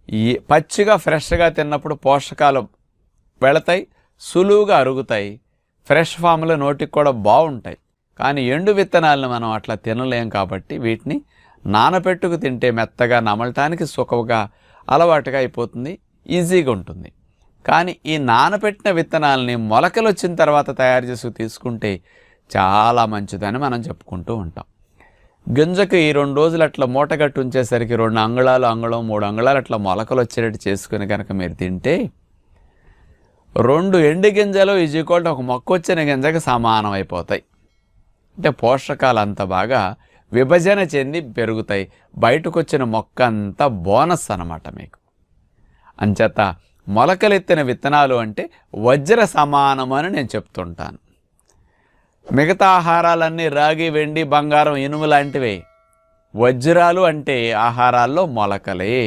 ఈ పచ్చిగా ఫ్రెష్గా తిన్నప్పుడు పోషకాలు వెళతాయి, సులువుగా అరుగుతాయి, ఫ్రెష్ ఫామ్లో నోటికి కూడా బాగుంటాయి. కానీ ఎండు విత్తనాలను మనం అట్లా తినలేం కాబట్టి వీటిని నానబెట్టుకు తింటే మెత్తగా నమలటానికి సుఖంగా అలవాటుగా అయిపోతుంది, ఈజీగా ఉంటుంది. కానీ ఈ నానబెట్టిన విత్తనాలని మొలకలు వచ్చిన తర్వాత తయారు చేసి తీసుకుంటే చాలా మంచిదని మనం చెప్పుకుంటూ ఉంటాం. గింజకి 2 రోజులు అట్లా మూటగట్టు ఉంచేసరికి 2 అంగుళాలు, అంగుళం, 3 అంగుళాలు అట్లా మొలకలు వచ్చేటట్టు చేసుకుని కనుక మీరు తింటే 2 ఎండు గింజలు ఈజ్వల్ ఒక మొక్క వచ్చిన గింజకి సమానం అయిపోతాయి. అంటే పోషకాలు అంత బాగా విభజన చెంది పెరుగుతాయి. బయటకు వచ్చిన మొక్క అంతా బోనస్ అన్నమాట మీకు. అంచేత మొలకలెత్తిన విత్తనాలు అంటే వజ్ర సమానం అని నేను చెప్తుంటాను. మిగతా ఆహారాలన్నీ రాగి, వెండి, బంగారం, ఇనుము లాంటివే. వజ్రాలు అంటే ఆహారాల్లో మొలకలే.